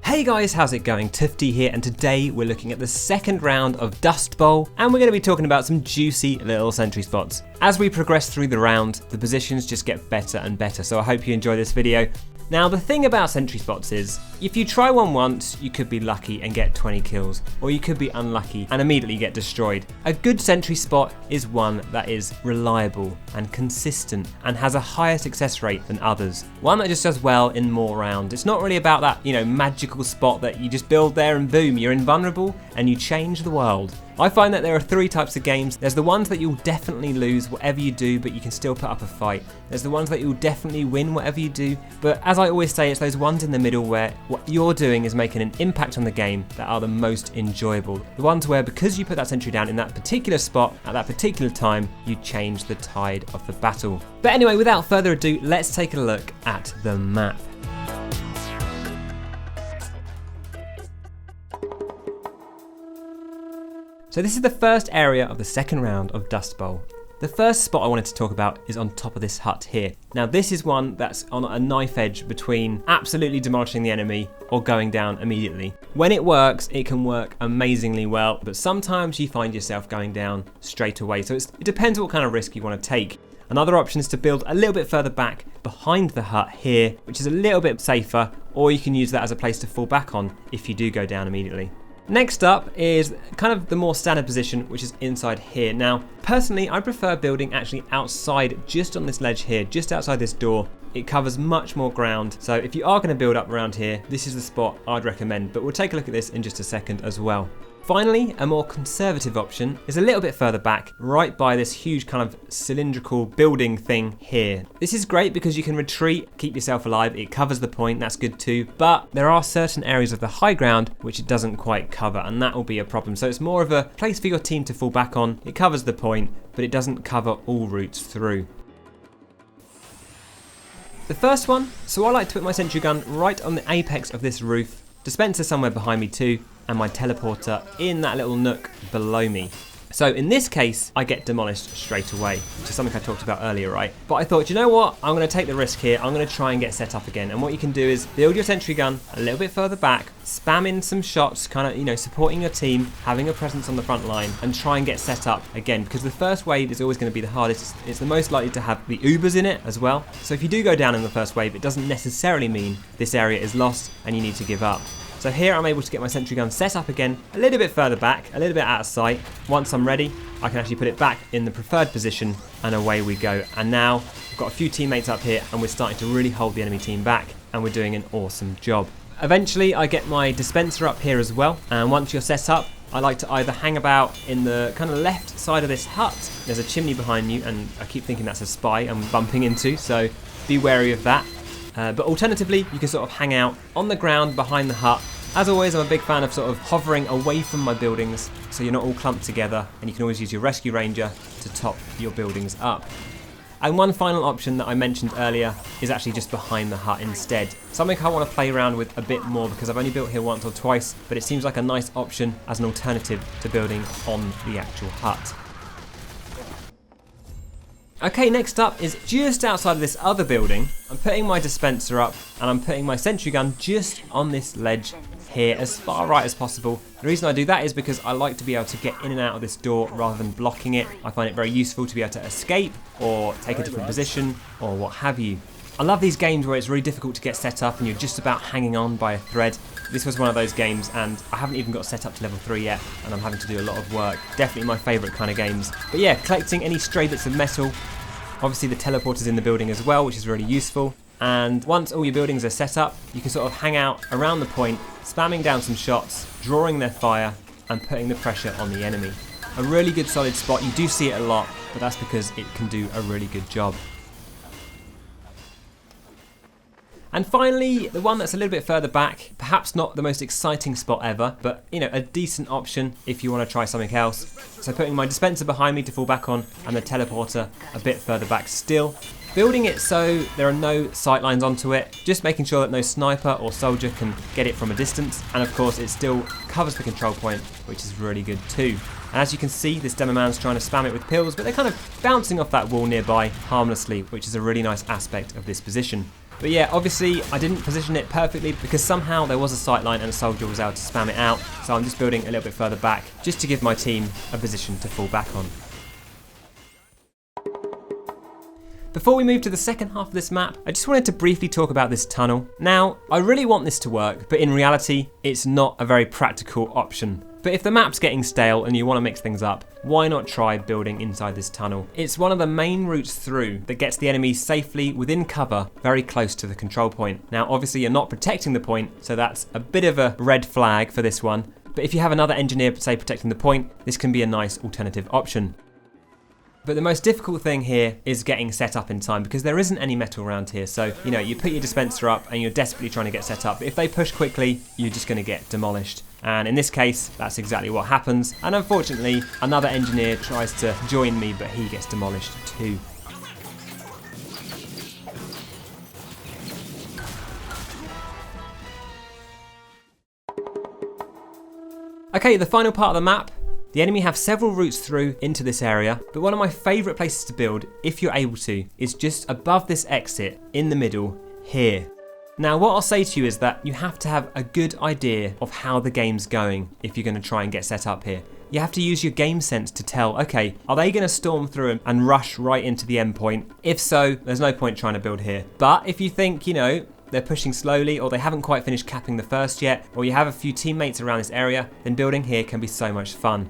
Hey guys, how's it going? Toofty here, and today we're looking at the second round of Dustbowl, and we're going to be talking about some juicy little sentry spots. As we progress through the round, the positions just get better and better, so I hope you enjoy this video. Now, the thing about sentry spots is, if you try one once, you could be lucky and get 20 kills, or you could be unlucky and immediately get destroyed. A good sentry spot is one that is reliable and consistent and has a higher success rate than others. One that just does well in more rounds. It's not really about that, magical spot that you just build there and boom, you're invulnerable and you change the world. I find that there are three types of games. There's the ones that you'll definitely lose whatever you do, but you can still put up a fight. There's the ones that you'll definitely win whatever you do, but as I always say, it's those ones in the middle where what you're doing is making an impact on the game that are the most enjoyable. The ones where, because you put that sentry down in that particular spot at that particular time, you change the tide of the battle. But anyway, without further ado, let's take a look at the map. So this is the first area of the second round of Dustbowl. The first spot I wanted to talk about is on top of this hut here. Now this is one that's on a knife edge between absolutely demolishing the enemy or going down immediately. When it works, it can work amazingly well, but sometimes you find yourself going down straight away. So it depends what kind of risk you want to take. Another option is to build a little bit further back behind the hut here, which is a little bit safer, or you can use that as a place to fall back on if you do go down immediately. Next up is kind of the more standard position, which is inside here. Now, personally, I prefer building actually outside, just on this ledge here, just outside this door. It covers much more ground. So if you are going to build up around here, this is the spot I'd recommend, but we'll take a look at this in just a second as well. Finally, a more conservative option is a little bit further back, right by this huge kind of cylindrical building thing here. This is great because you can retreat, keep yourself alive, it covers the point, that's good too, but there are certain areas of the high ground which it doesn't quite cover, and that will be a problem. So it's more of a place for your team to fall back on, it covers the point, but it doesn't cover all routes through. The first one, so I like to put my sentry gun right on the apex of this roof, dispenser somewhere behind me too, and my teleporter in that little nook below me. So in this case, I get demolished straight away, which is something I talked about earlier, right? But I thought, you know what? I'm going to take the risk here. I'm going to try and get set up again. And what you can do is build your sentry gun a little bit further back, spam in some shots, kind of, supporting your team, having a presence on the front line, and try and get set up again. Because the first wave is always going to be the hardest. It's the most likely to have the Ubers in it as well. So if you do go down in the first wave, it doesn't necessarily mean this area is lost and you need to give up. So here I'm able to get my sentry gun set up again, a little bit further back, a little bit out of sight. Once I'm ready, I can actually put it back in the preferred position, and away we go. And now we've got a few teammates up here and we're starting to really hold the enemy team back, and we're doing an awesome job. Eventually I get my dispenser up here as well, and once you're set up, I like to either hang about in the kind of left side of this hut. There's a chimney behind you, and I keep thinking that's a spy I'm bumping into, so be wary of that. But alternatively, you can sort of hang out on the ground behind the hut. As always, I'm a big fan of sort of hovering away from my buildings so you're not all clumped together, and you can always use your rescue ranger to top your buildings up. And one final option that I mentioned earlier is actually just behind the hut instead. Something I want to play around with a bit more because I've only built here once or twice, but it seems like a nice option as an alternative to building on the actual hut. Okay, next up is just outside of this other building. I'm putting my dispenser up and I'm putting my sentry gun just on this ledge here as far right as possible. The reason I do that is because I like to be able to get in and out of this door rather than blocking it. I find it very useful to be able to escape or take a different position or what have you. I love these games where it's really difficult to get set up and you're just about hanging on by a thread. This was one of those games, and I haven't even got set up to level 3 yet, and I'm having to do a lot of work. Definitely my favourite kind of games. But yeah, collecting any stray bits of metal. Obviously the teleporter's in the building as well, which is really useful. And once all your buildings are set up, you can sort of hang out around the point, spamming down some shots, drawing their fire, and putting the pressure on the enemy. A really good solid spot. You do see it a lot, but that's because it can do a really good job. And finally, the one that's a little bit further back, perhaps not the most exciting spot ever, but a decent option if you want to try something else. So putting my dispenser behind me to fall back on, and the teleporter a bit further back still. Building it so there are no sight lines onto it, just making sure that no sniper or soldier can get it from a distance, and of course it still covers the control point, which is really good too. And as you can see, this demo man's trying to spam it with pills, but they're kind of bouncing off that wall nearby harmlessly, which is a really nice aspect of this position. But yeah, obviously I didn't position it perfectly because somehow there was a sight line and a soldier was able to spam it out. So I'm just building a little bit further back just to give my team a position to fall back on. Before we move to the second half of this map, I just wanted to briefly talk about this tunnel. Now, I really want this to work, but in reality, it's not a very practical option. But if the map's getting stale and you want to mix things up, why not try building inside this tunnel? It's one of the main routes through that gets the enemy safely within cover, very close to the control point. Now, obviously you're not protecting the point, so that's a bit of a red flag for this one. But if you have another engineer, say, protecting the point, this can be a nice alternative option. But the most difficult thing here is getting set up in time because there isn't any metal around here. So, you know, you put your dispenser up and you're desperately trying to get set up. But if they push quickly, you're just going to get demolished. And in this case, that's exactly what happens. And unfortunately, another engineer tries to join me, but he gets demolished too. Okay, the final part of the map. The enemy have several routes through into this area, but one of my favourite places to build, if you're able to, is just above this exit in the middle here. Now what I'll say to you is that you have to have a good idea of how the game's going if you're going to try and get set up here. You have to use your game sense to tell, okay, are they going to storm through and rush right into the end point? If so, there's no point trying to build here. But if you think, you know, they're pushing slowly or they haven't quite finished capping the first yet, or you have a few teammates around this area, then building here can be so much fun.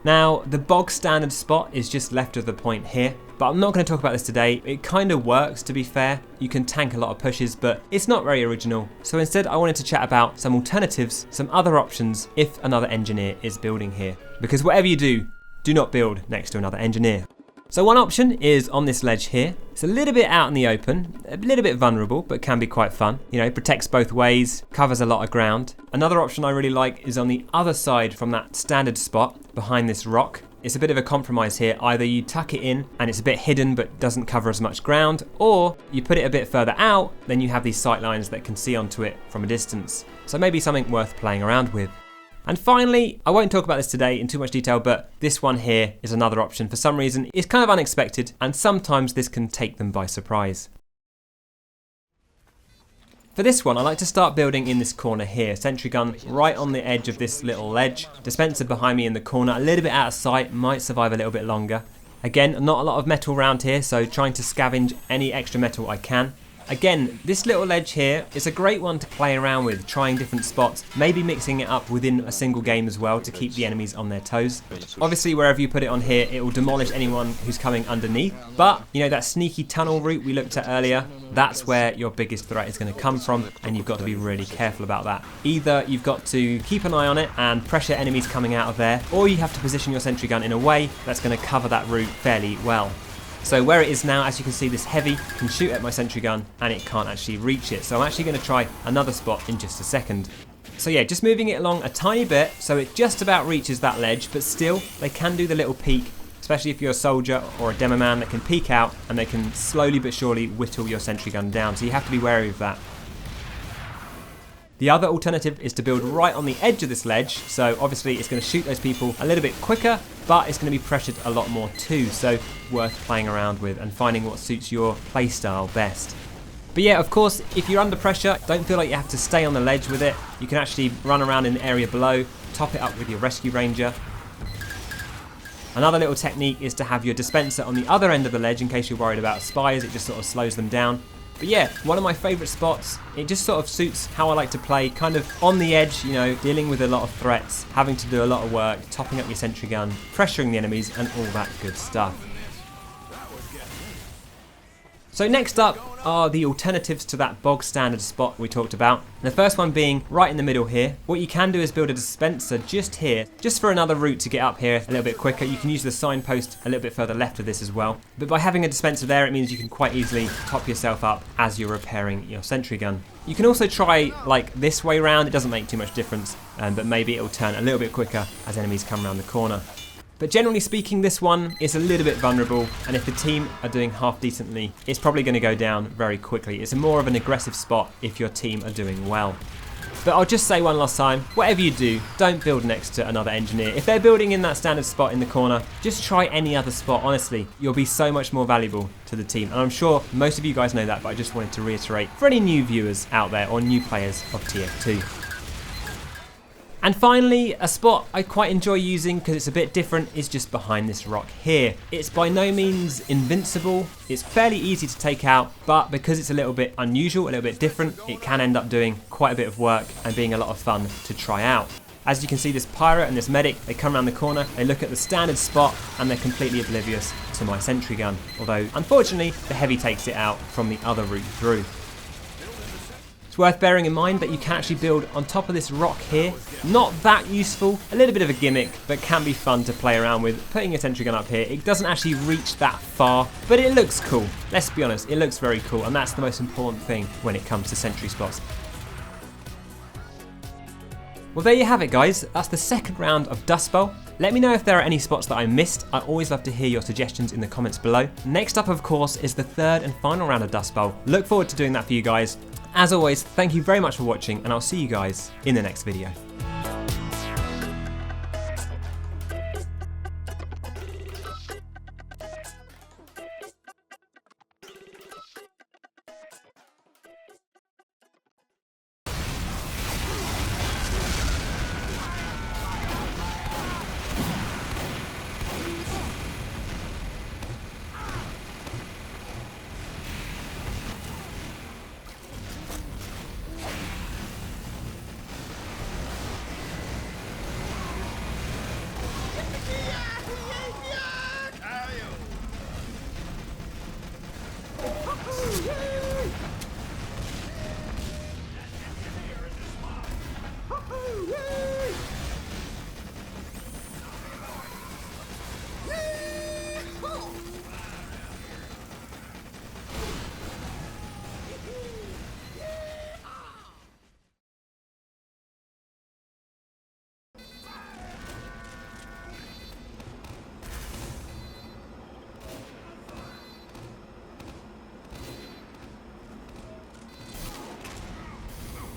Now, the bog standard spot is just left of the point here, but I'm not going to talk about this today. It kind of works, to be fair. You can tank a lot of pushes, but it's not very original. So instead, I wanted to chat about some alternatives, some other options if another engineer is building here. Because whatever you do not build next to another engineer. So one option is on this ledge here. It's a little bit out in the open, a little bit vulnerable, but can be quite fun. You know, protects both ways, covers a lot of ground. Another option I really like is on the other side from that standard spot behind this rock. It's a bit of a compromise here. Either you tuck it in and it's a bit hidden but doesn't cover as much ground, or you put it a bit further out, then you have these sight lines that can see onto it from a distance. So maybe something worth playing around with. And finally, I won't talk about this today in too much detail, but this one here is another option. For some reason, it's kind of unexpected, and sometimes this can take them by surprise. For this one, I like to start building in this corner here. Sentry gun right on the edge of this little ledge. Dispenser behind me in the corner, a little bit out of sight, might survive a little bit longer. Again, not a lot of metal around here, so trying to scavenge any extra metal I can. Again, this little ledge here is a great one to play around with, trying different spots, maybe mixing it up within a single game as well to keep the enemies on their toes. Obviously, wherever you put it on here, it will demolish anyone who's coming underneath. But, you know, that sneaky tunnel route we looked at earlier, that's where your biggest threat is going to come from, and you've got to be really careful about that. Either you've got to keep an eye on it and pressure enemies coming out of there, or you have to position your sentry gun in a way that's going to cover that route fairly well. So where it is now, as you can see, this heavy can shoot at my sentry gun and it can't actually reach it. So I'm actually going to try another spot in just a second. So yeah, just moving it along a tiny bit so it just about reaches that ledge, but still they can do the little peek, especially if you're a soldier or a demo man that can peek out and they can slowly but surely whittle your sentry gun down. So you have to be wary of that. The other alternative is to build right on the edge of this ledge, so obviously it's going to shoot those people a little bit quicker, but it's going to be pressured a lot more too, so worth playing around with and finding what suits your playstyle best. But yeah, of course, if you're under pressure, don't feel like you have to stay on the ledge with it. You can actually run around in the area below, top it up with your rescue ranger. Another little technique is to have your dispenser on the other end of the ledge in case you're worried about spies. It just sort of slows them down. But yeah, one of my favourite spots, it just sort of suits how I like to play, kind of on the edge, you know, dealing with a lot of threats, having to do a lot of work, topping up your sentry gun, pressuring the enemies and all that good stuff. So next up are the alternatives to that bog standard spot we talked about. The first one being right in the middle here. What you can do is build a dispenser just here, just for another route to get up here a little bit quicker. You can use the signpost a little bit further left of this as well. But by having a dispenser there, it means you can quite easily top yourself up as you're repairing your sentry gun. You can also try like this way round. It doesn't make too much difference, but maybe it'll turn a little bit quicker as enemies come around the corner. But generally speaking, this one is a little bit vulnerable, and if the team are doing half decently, it's probably going to go down very quickly. It's more of an aggressive spot if your team are doing well. But I'll just say one last time, whatever you do, don't build next to another engineer. If they're building in that standard spot in the corner, just try any other spot. Honestly, you'll be so much more valuable to the team. And I'm sure most of you guys know that, but I just wanted to reiterate for any new viewers out there or new players of TF2. And finally, a spot I quite enjoy using because it's a bit different is just behind this rock here. It's by no means invincible, it's fairly easy to take out, but because it's a little bit unusual, a little bit different, it can end up doing quite a bit of work and being a lot of fun to try out. As you can see, this pirate and this medic, they come around the corner, they look at the standard spot and they're completely oblivious to my sentry gun. Although, unfortunately, the heavy takes it out from the other route through. It's worth bearing in mind that you can actually build on top of this rock here. Not that useful, a little bit of a gimmick, but can be fun to play around with. Putting a sentry gun up here, it doesn't actually reach that far, but it looks cool. Let's be honest, it looks very cool, and that's the most important thing when it comes to sentry spots. Well, there you have it, guys. That's the second round of Dustbowl. Let me know if there are any spots that I missed. I always love to hear your suggestions in the comments below. Next up, of course, is the third and final round of Dustbowl. Look forward to doing that for you guys. As always, thank you very much for watching, and I'll see you guys in the next video.